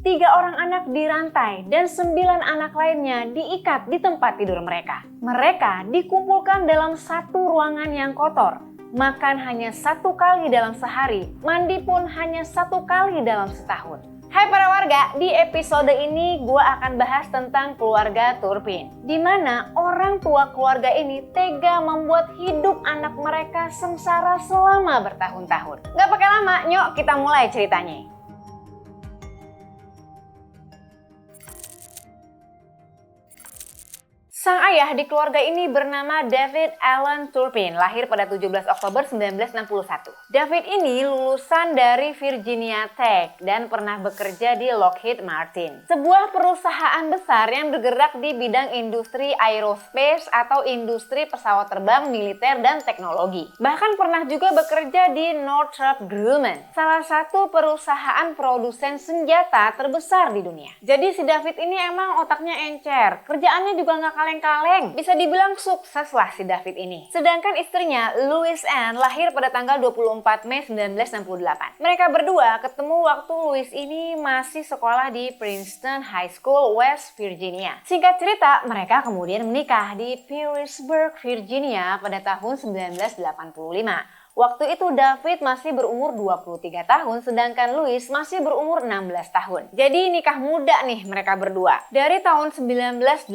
3 orang anak dirantai dan 9 anak lainnya diikat di tempat tidur mereka. Mereka dikumpulkan dalam satu ruangan yang kotor. Makan hanya 1 kali dalam sehari, mandi pun hanya 1 kali dalam setahun. Hai para warga, di episode ini gue akan bahas tentang keluarga Turpin. Di mana orang tua keluarga ini tega membuat hidup anak mereka sengsara selama bertahun-tahun. Gak pakai lama, yuk kita mulai ceritanya. Sang ayah di keluarga ini bernama David Alan Turpin, lahir pada 17 Oktober 1961. David ini lulusan dari Virginia Tech dan pernah bekerja di Lockheed Martin, sebuah perusahaan besar yang bergerak di bidang industri aerospace atau industri pesawat terbang militer dan teknologi. Bahkan pernah juga bekerja di Northrop Grumman, salah satu perusahaan produsen senjata terbesar di dunia. Jadi si David ini emang otaknya encer, kerjaannya juga nggak kaleng-kaleng. Bisa dibilang sukses lah si David ini. Sedangkan istrinya, Louise Ann, lahir pada tanggal 24 Mei 1968. Mereka berdua ketemu waktu Louise ini masih sekolah di Princeton High School, West Virginia. Singkat cerita, mereka kemudian menikah di Pearisburg, Virginia pada tahun 1985. Waktu itu David masih berumur 23 tahun, sedangkan Louise masih berumur 16 tahun. Jadi nikah muda nih mereka berdua. Dari tahun 1988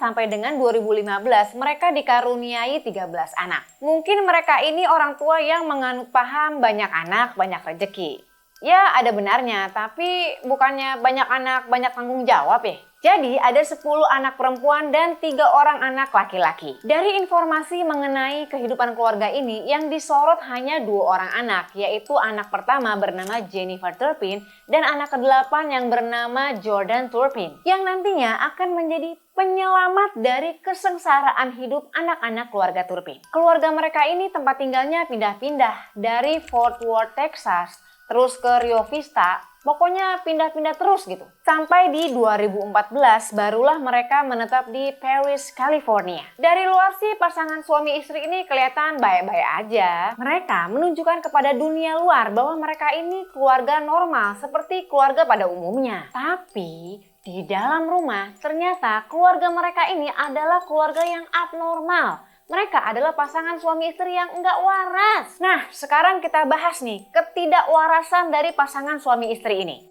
sampai dengan 2015, mereka dikaruniai 13 anak. Mungkin mereka ini orang tua yang menganut paham banyak anak, banyak rezeki. Ya ada benarnya, tapi bukannya banyak anak, banyak tanggung jawab ya. Jadi ada 10 anak perempuan dan 3 orang anak laki-laki. Dari informasi mengenai kehidupan keluarga ini yang disorot hanya 2 orang anak, yaitu anak pertama bernama Jennifer Turpin dan anak ke-8 yang bernama Jordan Turpin, yang nantinya akan menjadi penyelamat dari kesengsaraan hidup anak-anak keluarga Turpin. Keluarga mereka ini tempat tinggalnya pindah-pindah dari Fort Worth, Texas, terus ke Rio Vista, pokoknya pindah-pindah terus gitu. Sampai di 2014 barulah mereka menetap di Paris, California. Dari luar sih pasangan suami istri ini kelihatan baik-baik aja. Mereka menunjukkan kepada dunia luar bahwa mereka ini keluarga normal seperti keluarga pada umumnya. Tapi di dalam rumah ternyata keluarga mereka ini adalah keluarga yang abnormal. Mereka adalah pasangan suami istri yang enggak waras. Nah, sekarang kita bahas nih ketidakwarasan dari pasangan suami istri ini.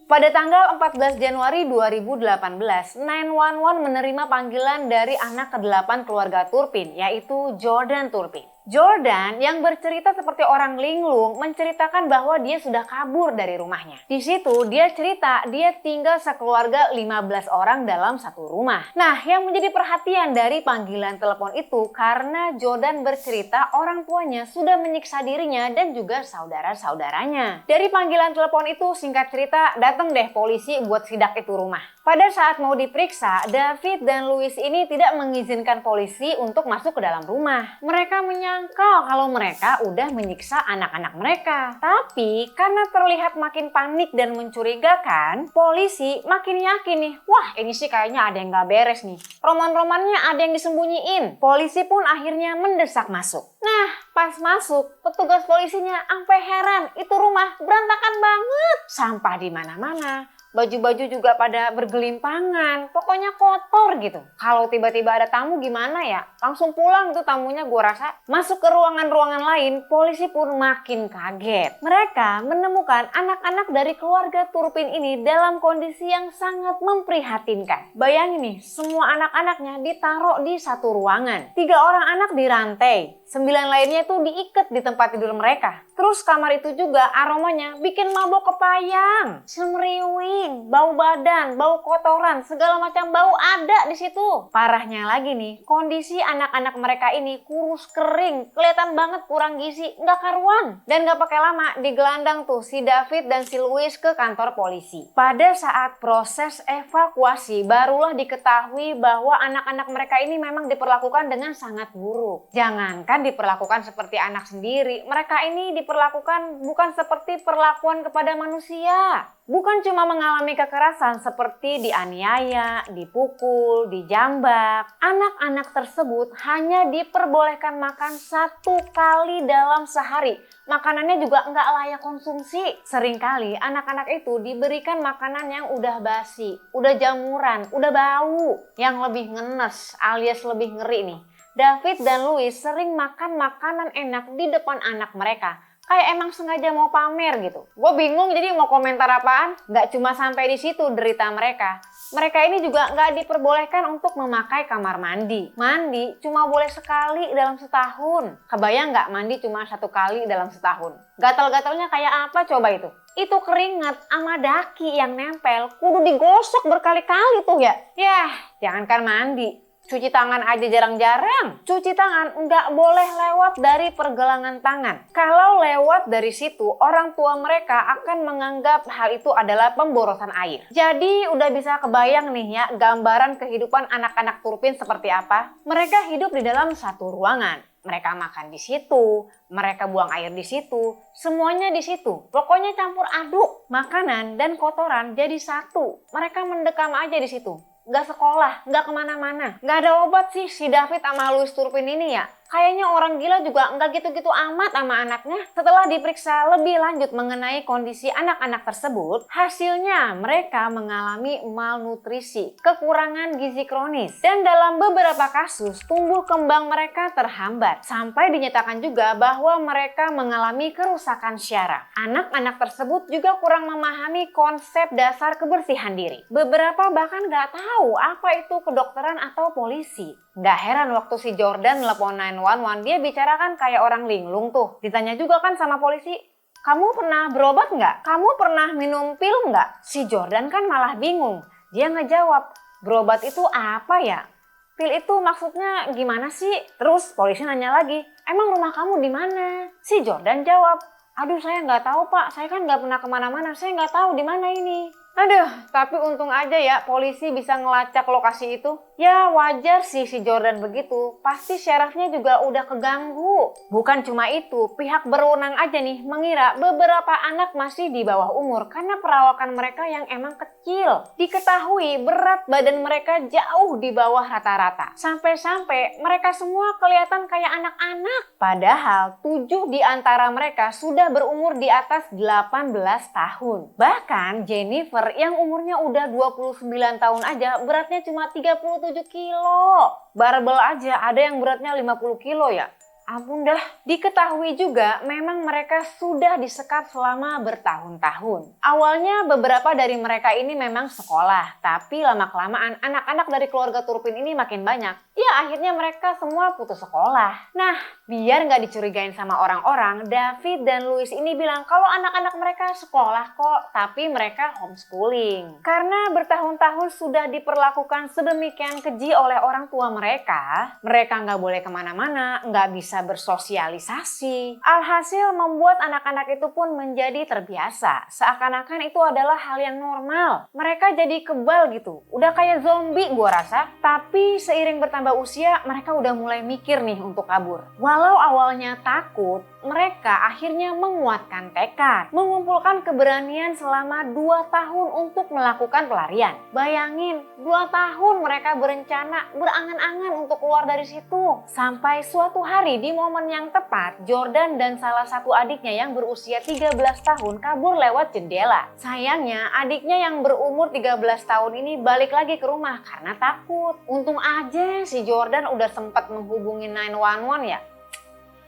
Pada tanggal 14 Januari 2018, 911 menerima panggilan dari anak ke-8 keluarga Turpin, yaitu Jordan Turpin. Jordan yang bercerita seperti orang linglung menceritakan bahwa dia sudah kabur dari rumahnya. Di situ dia cerita dia tinggal sekeluarga 15 orang dalam satu rumah. Nah, yang menjadi perhatian dari panggilan telepon itu karena Jordan bercerita orang tuanya sudah menyiksa dirinya dan juga saudara-saudaranya. Dari panggilan telepon itu singkat cerita datang deh polisi buat sidak itu rumah. Pada saat mau diperiksa, David dan Louise ini tidak mengizinkan polisi untuk masuk ke dalam rumah. Mereka menyangkal kalau mereka udah menyiksa anak-anak mereka. Tapi karena terlihat makin panik dan mencurigakan, polisi makin yakin nih, wah ini sih kayaknya ada yang gak beres nih. Roman-romannya ada yang disembunyiin. Polisi pun akhirnya mendesak masuk. Nah, pas masuk, petugas polisinya sampai heran, itu rumah berantakan banget. Sampah di mana-mana. Baju-baju juga pada bergelimpangan, pokoknya kotor gitu. Kalau tiba-tiba ada tamu gimana ya? Langsung pulang tuh tamunya gue rasa. Masuk ke ruangan-ruangan lain, polisi pun makin kaget. Mereka menemukan anak-anak dari keluarga Turpin ini dalam kondisi yang sangat memprihatinkan. Bayangin nih, semua anak-anaknya ditaruh di satu ruangan. 3 orang anak dirantai, 9 lainnya itu diikat di tempat tidur mereka. Terus kamar itu juga aromanya bikin mabok kepayang, semriwing, bau badan, bau kotoran, segala macam bau ada di situ. Parahnya lagi nih, kondisi anak-anak mereka ini kurus kering, kelihatan banget kurang gizi, nggak karuan. Dan nggak pakai lama digelandang tuh si David dan si Louise ke kantor polisi. Pada saat proses evakuasi barulah diketahui bahwa anak-anak mereka ini memang diperlakukan dengan sangat buruk. Jangankan diperlakukan seperti anak sendiri, mereka ini diperlakukan bukan seperti perlakuan kepada manusia. Bukan cuma mengalami kekerasan seperti dianiaya, dipukul, dijambak. Anak-anak tersebut hanya diperbolehkan makan 1 kali dalam sehari. Makanannya juga nggak layak konsumsi. Seringkali anak-anak itu diberikan makanan yang udah basi, udah jamuran, udah bau. Yang lebih ngenes alias lebih ngeri nih. David dan Louis sering makan makanan enak di depan anak mereka. Kayak emang sengaja mau pamer gitu. Gue bingung jadi mau komentar apaan. Nggak cuma sampai di situ derita mereka. Mereka ini juga nggak diperbolehkan untuk memakai kamar mandi. Mandi cuma boleh sekali dalam setahun. Kebayang nggak mandi cuma 1 kali dalam setahun? Gatal-gatalnya kayak apa coba itu? Itu keringat sama daki yang nempel kudu digosok berkali-kali tuh ya. Yah, jangankan mandi. Cuci tangan aja jarang-jarang. Cuci tangan nggak boleh lewat dari pergelangan tangan. Kalau lewat dari situ, orang tua mereka akan menganggap hal itu adalah pemborosan air. Jadi udah bisa kebayang nih ya gambaran kehidupan anak-anak Turpin seperti apa. Mereka hidup di dalam satu ruangan. Mereka makan di situ, mereka buang air di situ, semuanya di situ. Pokoknya campur aduk, makanan dan kotoran jadi satu. Mereka mendekam aja di situ. Nggak sekolah, nggak kemana-mana. Nggak ada obat sih si David sama Louis Turpin ini ya. Kayaknya orang gila juga nggak gitu-gitu amat sama anaknya. Setelah diperiksa lebih lanjut mengenai kondisi anak-anak tersebut, hasilnya mereka mengalami malnutrisi, kekurangan gizi kronis. Dan dalam beberapa kasus, tumbuh kembang mereka terhambat. Sampai dinyatakan juga bahwa mereka mengalami kerusakan syaraf. Anak-anak tersebut juga kurang memahami konsep dasar kebersihan diri. Beberapa bahkan nggak tahu apa itu kedokteran atau polisi. Nggak heran waktu si Jordan nelpon 911, dia bicara kan kayak orang linglung tuh. Ditanya juga kan sama polisi, kamu pernah berobat nggak? Kamu pernah minum pil nggak? Si Jordan kan malah bingung. Dia ngejawab, berobat itu apa ya? Pil itu maksudnya gimana sih? Terus polisi nanya lagi, emang rumah kamu di mana? Si Jordan jawab, aduh saya nggak tahu pak, saya kan nggak pernah kemana-mana, saya nggak tahu di mana ini. Aduh, tapi untung aja ya polisi bisa ngelacak lokasi itu. Ya wajar sih si Jordan begitu, pasti syarafnya juga udah keganggu. Bukan cuma itu, pihak berwenang aja nih mengira beberapa anak masih di bawah umur karena perawakan mereka yang emang kecil. Diketahui berat badan mereka jauh di bawah rata-rata. Sampai-sampai mereka semua kelihatan kayak anak-anak. Padahal 7 di antara mereka sudah berumur di atas 18 tahun. Bahkan Jennifer yang umurnya udah 29 tahun aja beratnya cuma 37 kilo. Barbel aja ada yang beratnya 50 kilo ya. Ampun dah. Diketahui juga memang mereka sudah disekap selama bertahun-tahun. Awalnya beberapa dari mereka ini memang sekolah, tapi lama-kelamaan anak-anak dari keluarga Turpin ini makin banyak. Ya akhirnya mereka semua putus sekolah. Nah, biar nggak dicurigain sama orang-orang, David dan Louis ini bilang kalau anak-anak mereka sekolah kok, tapi mereka homeschooling. Karena bertahun-tahun sudah diperlakukan sedemikian keji oleh orang tua mereka nggak boleh kemana-mana, nggak bisa bersosialisasi. Alhasil membuat anak-anak itu pun menjadi terbiasa. Seakan-akan itu adalah hal yang normal. Mereka jadi kebal gitu. Udah kayak zombie gua rasa. Tapi seiring bertambah usia, mereka udah mulai mikir nih untuk kabur. Walau awalnya takut, mereka akhirnya menguatkan tekad. Mengumpulkan keberanian selama 2 tahun untuk melakukan pelarian. Bayangin, 2 tahun mereka berencana, berangan-angan untuk keluar dari situ. Sampai suatu hari di momen yang tepat, Jordan dan salah satu adiknya yang berusia 13 tahun kabur lewat jendela. Sayangnya adiknya yang berumur 13 tahun ini balik lagi ke rumah karena takut. Untung aja si Jordan udah sempat menghubungi 911 ya.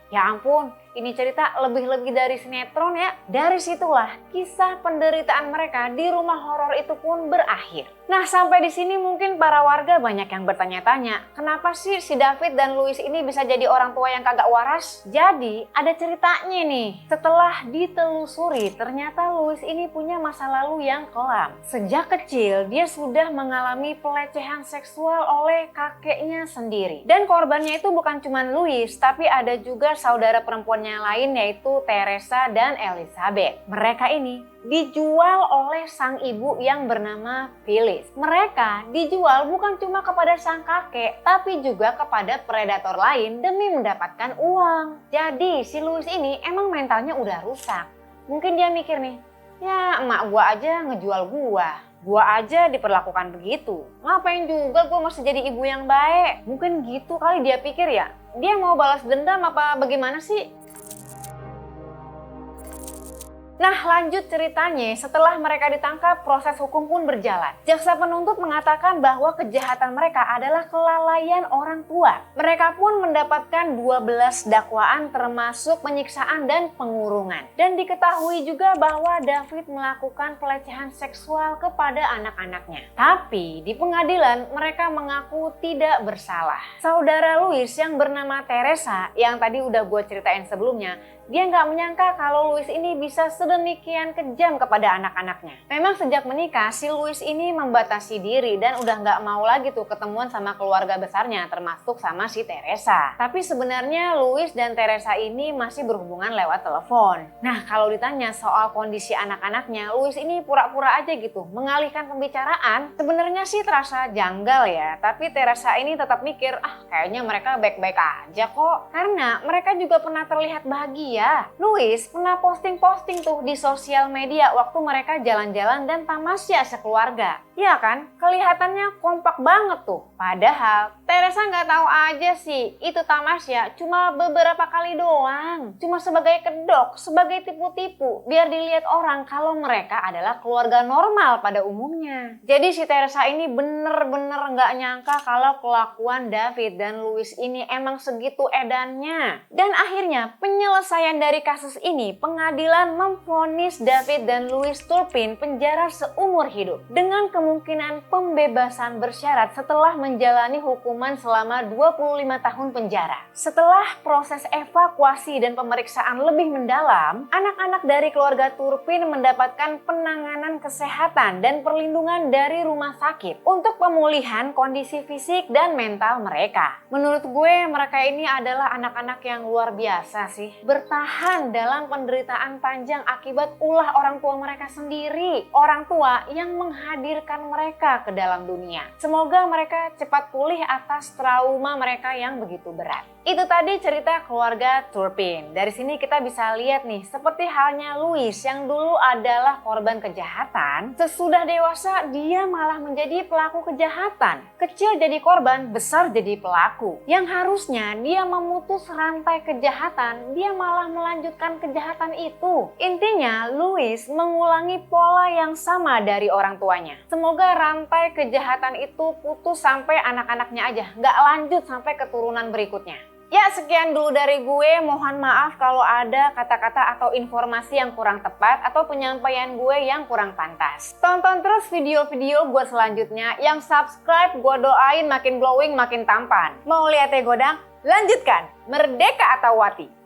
Ya ampun, ini cerita lebih-lebih dari sinetron ya. Dari situlah kisah penderitaan mereka di rumah horor itu pun berakhir. Nah, sampai di sini mungkin para warga banyak yang bertanya-tanya, kenapa sih si David dan Louis ini bisa jadi orang tua yang kagak waras? Jadi, ada ceritanya nih. Setelah ditelusuri, ternyata Louis ini punya masa lalu yang kelam. Sejak kecil, dia sudah mengalami pelecehan seksual oleh kakeknya sendiri. Dan korbannya itu bukan cuma Louis, tapi ada juga saudara perempuannya lain yaitu Teresa dan Elizabeth. Mereka ini dijual oleh sang ibu yang bernama Phyllis. Mereka dijual bukan cuma kepada sang kakek, tapi juga kepada predator lain demi mendapatkan uang. Jadi si Louis ini emang mentalnya udah rusak. Mungkin dia mikir nih, Ya emak gua aja ngejual gua aja diperlakukan begitu. Ngapain juga gua mesti jadi ibu yang baik? Mungkin gitu kali dia pikir ya. Dia mau balas dendam apa bagaimana sih? Nah, lanjut ceritanya, setelah mereka ditangkap, proses hukum pun berjalan. Jaksa penuntut mengatakan bahwa kejahatan mereka adalah kelalaian orang tua. Mereka pun mendapatkan 12 dakwaan termasuk penyiksaan dan pengurungan. Dan diketahui juga bahwa David melakukan pelecehan seksual kepada anak-anaknya. Tapi di pengadilan mereka mengaku tidak bersalah. Saudara Louis yang bernama Teresa, yang tadi udah gue ceritain sebelumnya, dia nggak menyangka kalau Louis ini bisa sedemikian kejam kepada anak-anaknya. Memang sejak menikah, si Louis ini membatasi diri dan udah nggak mau lagi tuh ketemuan sama keluarga besarnya, termasuk sama si Teresa. Tapi sebenarnya Louis dan Teresa ini masih berhubungan lewat telepon. Nah, kalau ditanya soal kondisi anak-anaknya, Louis ini pura-pura aja gitu, mengalihkan pembicaraan. Sebenarnya sih terasa janggal ya, tapi Teresa ini tetap mikir, kayaknya mereka baik-baik aja kok. Karena mereka juga pernah terlihat bahagia. Louis pernah posting-posting tuh di sosial media waktu mereka jalan-jalan dan tamasya sekeluarga. Iya kan? Kelihatannya kompak banget tuh. Padahal Teresa nggak tahu aja sih itu tamasya cuma beberapa kali doang. Cuma sebagai kedok, sebagai tipu-tipu. Biar dilihat orang kalau mereka adalah keluarga normal pada umumnya. Jadi si Teresa ini bener-bener nggak nyangka kalau kelakuan David dan Louis ini emang segitu edannya. Dan akhirnya penyelesaian dari kasus ini, pengadilan memvonis David dan Louis Turpin penjara seumur hidup dengan kemungkinan pembebasan bersyarat setelah menjalani hukuman selama 25 tahun penjara. Setelah proses evakuasi dan pemeriksaan lebih mendalam, anak-anak dari keluarga Turpin mendapatkan penanganan kesehatan dan perlindungan dari rumah sakit untuk pemulihan kondisi fisik dan mental mereka. Menurut gue, mereka ini adalah anak-anak yang luar biasa sih. Bertahan dalam penderitaan panjang akibat ulah orang tua mereka sendiri. Orang tua yang menghadirkan mereka ke dalam dunia. Semoga mereka cepat pulih atas trauma mereka yang begitu berat. Itu tadi cerita keluarga Turpin. Dari sini kita bisa lihat nih, seperti halnya Louis yang dulu adalah korban kejahatan, sesudah dewasa dia malah menjadi pelaku kejahatan. Kecil jadi korban, besar jadi pelaku. Yang harusnya dia memutus rantai kejahatan, dia malah melanjutkan kejahatan itu. Intinya, Louis mengulangi pola yang sama dari orang tuanya. Semoga rantai kejahatan itu putus sampai anak-anaknya aja, nggak lanjut sampai keturunan berikutnya. Ya, sekian dulu dari gue. Mohon maaf kalau ada kata-kata atau informasi yang kurang tepat atau penyampaian gue yang kurang pantas. Tonton terus video-video gue selanjutnya. Yang subscribe gue doain makin glowing, makin tampan. Mau lihat godang? Lanjutkan. Merdeka atau Wati.